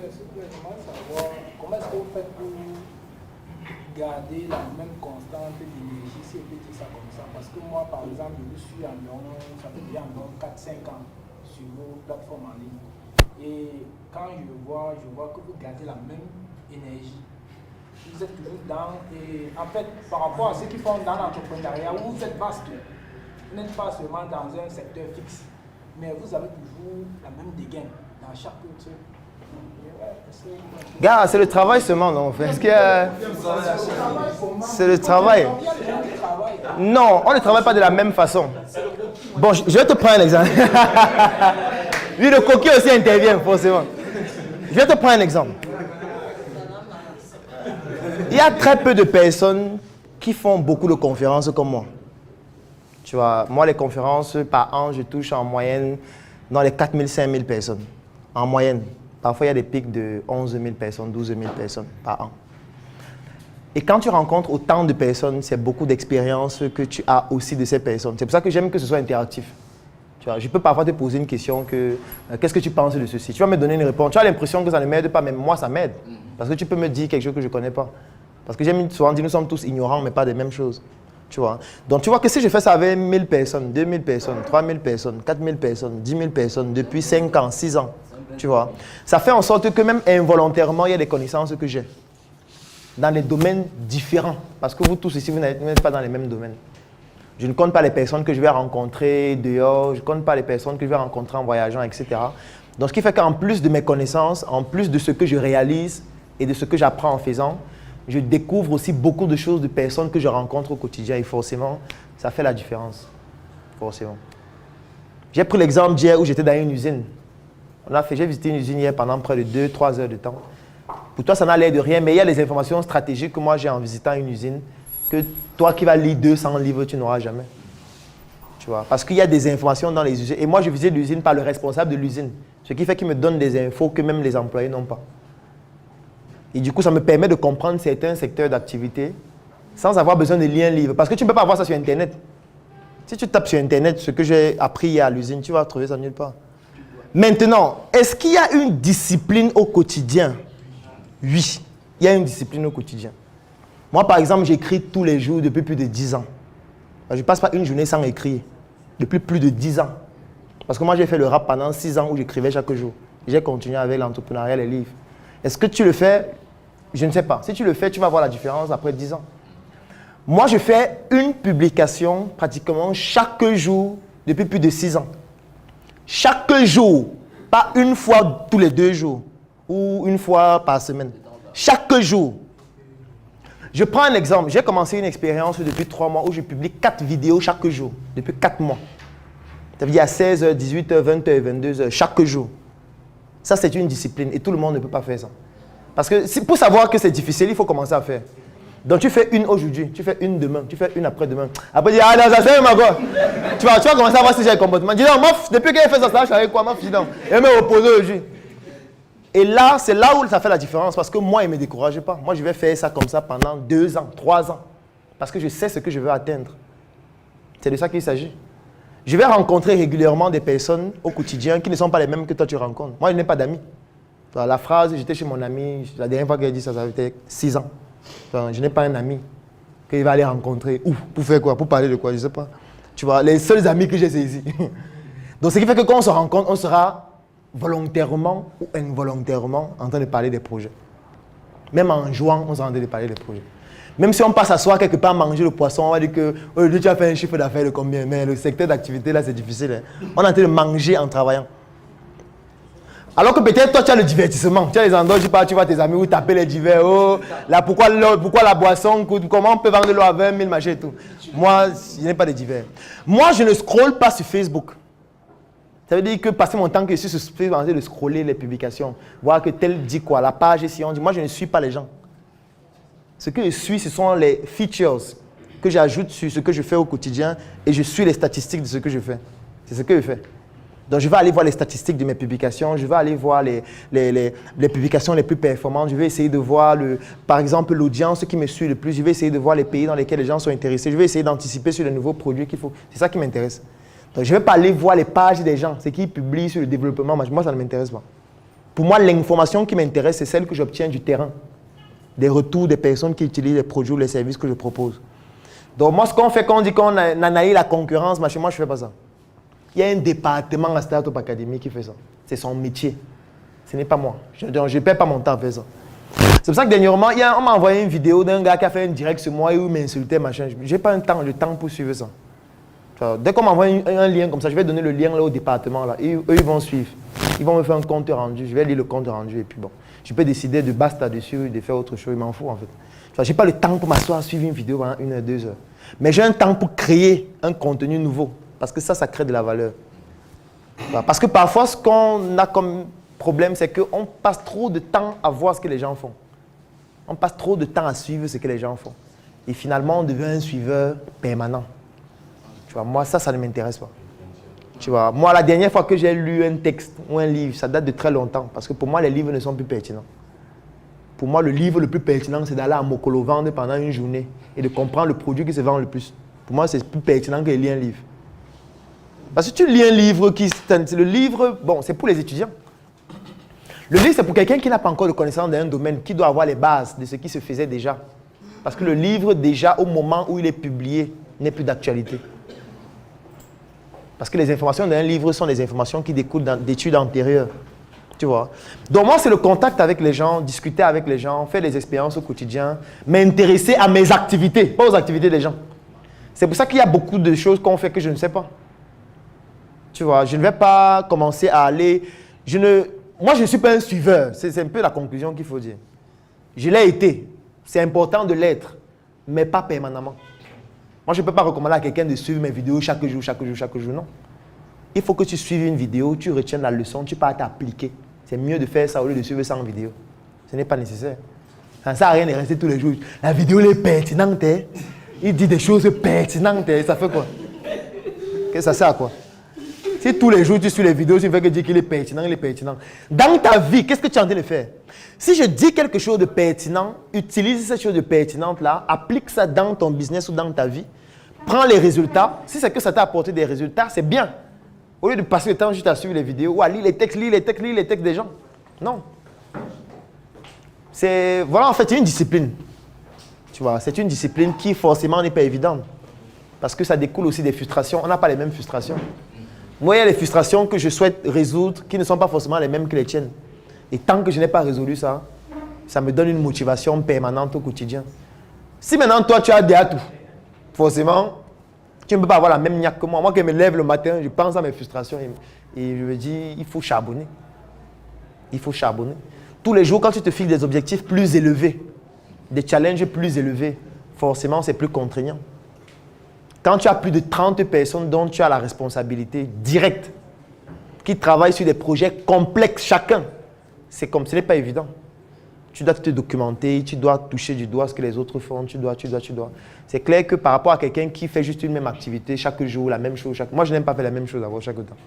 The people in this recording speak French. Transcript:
savoir comment est-ce que vous faites pour garder la même constante d'énergie si on peut dire ça comme ça. Parce que moi, par exemple, je vous suis environ, ça fait déjà environ 4-5 ans sur vos plateformes en ligne. Et quand je vois que vous gardez la même énergie. Vous êtes toujours dans, et en fait, par rapport à ceux qui font dans l'entrepreneuriat, vous êtes vaste. Vous n'êtes pas seulement dans un secteur fixe, mais vous avez toujours la même dégaine dans chaque truc. Gars, c'est le travail seulement, non? Est-ce que c'est le travail? Non, on ne travaille pas de la même façon. Bon, je vais te prendre un exemple. Lui, le coquille aussi intervient, forcément. Je vais te prendre un exemple. Il y a très peu de personnes qui font beaucoup de conférences comme moi. Tu vois, moi, les conférences, par an, je touche en moyenne dans les 4 000, 5 000 personnes. En moyenne. Parfois, il y a des pics de 11 000 personnes, 12 000 personnes par an. Et quand tu rencontres autant de personnes, c'est beaucoup d'expérience que tu as aussi de ces personnes. C'est pour ça que j'aime que ce soit interactif. Tu vois, je peux parfois te poser une question que qu'est-ce que tu penses de ceci? Tu vas me donner une réponse. Tu as l'impression que ça ne m'aide pas, mais moi, ça m'aide. Parce que tu peux me dire quelque chose que je ne connais pas. Parce que j'aime souvent dire, nous sommes tous ignorants, mais pas des mêmes choses. Tu vois? Donc, tu vois que si je fais ça avec 1000 personnes, 2000 personnes, 3000 personnes, 4000 personnes, 10 000 personnes, depuis 5 ans, 6 ans, tu vois, ça fait en sorte que même involontairement, il y a des connaissances que j'ai. Dans des domaines différents. Parce que vous tous ici, vous n'êtes pas dans les mêmes domaines. Je ne compte pas les personnes que je vais rencontrer dehors, je ne compte pas les personnes que je vais rencontrer en voyageant, etc. Donc, ce qui fait qu'en plus de mes connaissances, en plus de ce que je réalise et de ce que j'apprends en faisant, je découvre aussi beaucoup de choses de personnes que je rencontre au quotidien et forcément, ça fait la différence. Forcément. J'ai pris l'exemple d'hier où j'étais dans une usine. J'ai visité une usine hier pendant près de 2-3 heures de temps. Pour toi, ça n'a l'air de rien, mais il y a des informations stratégiques que moi j'ai en visitant une usine que toi qui vas lire 200 livres, tu n'auras jamais. Tu vois, parce qu'il y a des informations dans les usines. Et moi, je visite l'usine par le responsable de l'usine. Ce qui fait qu'il me donne des infos que même les employés n'ont pas. Et du coup, ça me permet de comprendre certains secteurs d'activité sans avoir besoin de lire un livre. Parce que tu ne peux pas avoir ça sur Internet. Si tu tapes sur Internet ce que j'ai appris à l'usine, tu vas trouver ça nulle part. Maintenant, est-ce qu'il y a une discipline au quotidien? Oui, il y a une discipline au quotidien. Moi, par exemple, j'écris tous les jours depuis plus de 10 ans. Je ne passe pas une journée sans écrire. Depuis plus de 10 ans. Parce que moi, j'ai fait le rap pendant 6 ans où j'écrivais chaque jour. J'ai continué avec l'entrepreneuriat, les livres. Est-ce que tu le fais? Je ne sais pas. Si tu le fais, tu vas voir la différence après 10 ans. Moi, je fais une publication pratiquement chaque jour depuis plus de 6 ans. Chaque jour. Pas une fois tous les 2 jours. Ou une fois par semaine. Chaque jour. Je prends un exemple. J'ai commencé une expérience depuis 3 mois où je publie 4 vidéos chaque jour. Depuis 4 mois. Ça veut dire à 16h, 18h, 20h, 22h, chaque jour. Ça, c'est une discipline et tout le monde ne peut pas faire ça. Parce que pour savoir que c'est difficile, il faut commencer à faire. Donc, tu fais une aujourd'hui, tu fais une demain, tu fais une après-demain. Après, tu dis, ah non, ça c'est ma quoi. Tu vas commencer à voir si j'ai un comportement. Dis non, mof, depuis qu'elle fait ça, je savais quoi, mof, dis non. Elle m'a opposé aujourd'hui. Et là, c'est là où ça fait la différence. Parce que moi, il ne me décourage pas. Moi, je vais faire ça comme ça pendant 2 ans, 3 ans. Parce que je sais ce que je veux atteindre. C'est de ça qu'il s'agit. Je vais rencontrer régulièrement des personnes au quotidien qui ne sont pas les mêmes que toi tu rencontres. Moi, je n'ai pas d'amis. La phrase, j'étais chez mon ami, la dernière fois qu'elle a dit ça, ça fait 6 ans. Je n'ai pas un ami qu'il va aller rencontrer. Où? Pour faire quoi? Pour parler de quoi? Je ne sais pas. Tu vois, les seuls amis que j'ai, c'est ici. Donc, ce qui fait que quand on se rencontre, on sera volontairement ou involontairement en train de parler des projets. Même en jouant, on sera en train de parler des projets. Même si on passe à soir quelque part manger le poisson, on va dire que tu as fait un chiffre d'affaires de combien? Mais le secteur d'activité, là, c'est difficile. Hein. On est en train de manger en travaillant. Alors que peut-être toi, tu as le divertissement. Tu as les endroits où tu vois tes amis où tu appelles les divers. Oh, là, pourquoi la boisson coûte? Comment on peut vendre l'eau à 20 000, machin et tout. Moi, je n'ai pas de divers. Moi, je ne scrolle pas sur Facebook. Ça veut dire que passer mon temps que je suis sur Facebook, en train de scroller les publications, voir que tel dit quoi, la page, si on dit, moi, je ne suis pas les gens. Ce que je suis, ce sont les features que j'ajoute sur ce que je fais au quotidien et je suis les statistiques de ce que je fais. C'est ce que je fais. Donc, je vais aller voir les statistiques de mes publications, je vais aller voir les publications les plus performantes, je vais essayer de voir, par exemple, l'audience qui me suit le plus, je vais essayer de voir les pays dans lesquels les gens sont intéressés, je vais essayer d'anticiper sur les nouveaux produits qu'il faut. C'est ça qui m'intéresse. Donc, je ne vais pas aller voir les pages des gens, ce qu'ils publient sur le développement, moi, ça ne m'intéresse pas. Pour moi, l'information qui m'intéresse, c'est celle que j'obtiens du terrain. Des retours des personnes qui utilisent les produits ou les services que je propose. Donc moi, ce qu'on fait quand on dit qu'on analyse la concurrence, moi je ne fais pas ça. Il y a un département à Startup Academy qui fait ça. C'est son métier. Ce n'est pas moi. Je ne perds pas mon temps à faire ça. C'est pour ça que dernièrement, on m'a envoyé une vidéo d'un gars qui a fait un direct sur moi et où il m'insultait, machin. Je n'ai pas le temps pour suivre ça. Dès qu'on m'envoie un lien comme ça, je vais donner le lien là au département. Là, et eux, ils vont suivre. Ils vont me faire un compte rendu. Je vais lire le compte rendu et puis bon. Je peux décider de basta dessus, de faire autre chose. Je m'en fous en fait. Je n'ai pas le temps pour m'asseoir, suivre une vidéo pendant 1 heure, 2 heures. Mais j'ai un temps pour créer un contenu nouveau. Parce que ça crée de la valeur. Parce que parfois, ce qu'on a comme problème, c'est qu'on passe trop de temps à voir ce que les gens font. On passe trop de temps à suivre ce que les gens font. Et finalement, on devient un suiveur permanent. Tu vois, moi, ça ne m'intéresse pas. Tu vois, moi, la dernière fois que j'ai lu un texte ou un livre, ça date de très longtemps. Parce que pour moi, les livres ne sont plus pertinents. Pour moi, le livre le plus pertinent, c'est d'aller à Mokolo vendre pendant une journée et de comprendre le produit qui se vend le plus. Pour moi, c'est plus pertinent que de lire un livre. Parce que tu lis un livre le livre, bon, c'est pour les étudiants. Le livre, c'est pour quelqu'un qui n'a pas encore de connaissance d'un domaine, qui doit avoir les bases de ce qui se faisait déjà. Parce que le livre, déjà, au moment où il est publié, n'est plus d'actualité. Parce que les informations d'un livre sont des informations qui découlent d'études antérieures. Tu vois. Donc moi, c'est le contact avec les gens, discuter avec les gens, faire des expériences au quotidien, m'intéresser à mes activités, pas aux activités des gens. C'est pour ça qu'il y a beaucoup de choses qu'on fait que je ne sais pas. Tu vois, je ne vais pas commencer à aller... Moi, je ne suis pas un suiveur. C'est un peu la conclusion qu'il faut dire. Je l'ai été. C'est important de l'être, mais pas permanemment. Moi, je ne peux pas recommander à quelqu'un de suivre mes vidéos chaque jour, non. Il faut que tu suives une vidéo, tu retiennes la leçon, tu partes t'appliquer. C'est mieux de faire ça au lieu de suivre ça en vidéo. Ce n'est pas nécessaire. Ça ne sert à rien de rester tous les jours. La vidéo, elle est pertinente. Hein? Il dit des choses pertinentes. Hein? Ça fait quoi? Que ça sert à quoi? Si tous les jours tu suis les vidéos, tu ne fais que dire qu'il est pertinent, il est pertinent. Dans ta vie, qu'est-ce que tu es en train de faire? Si je dis quelque chose de pertinent, utilise cette chose de pertinente-là, applique ça dans ton business ou dans ta vie, prends les résultats. Si c'est que ça t'a apporté des résultats, c'est bien. Au lieu de passer le temps juste à suivre les vidéos ou à lire les textes des gens. Non. Voilà, en fait, c'est une discipline. Tu vois, c'est une discipline qui forcément n'est pas évidente. Parce que ça découle aussi des frustrations. On n'a pas les mêmes frustrations. Moi, il y a des frustrations que je souhaite résoudre qui ne sont pas forcément les mêmes que les tiennes. Et tant que je n'ai pas résolu ça, ça me donne une motivation permanente au quotidien. Si maintenant, toi, tu as des atouts, forcément, tu ne peux pas avoir la même niaque que moi. Moi, quand je me lève le matin, je pense à mes frustrations et je me dis, il faut charbonner. Il faut charbonner. Tous les jours, quand tu te fixes des objectifs plus élevés, des challenges plus élevés, forcément, c'est plus contraignant. Quand tu as plus de 30 personnes dont tu as la responsabilité directe, qui travaillent sur des projets complexes chacun, ce n'est pas évident. Tu dois te documenter, tu dois toucher du doigt ce que les autres font, tu dois. C'est clair que par rapport à quelqu'un qui fait juste une même activité chaque jour, la même chose, moi je n'aime pas faire la même chose chaque temps.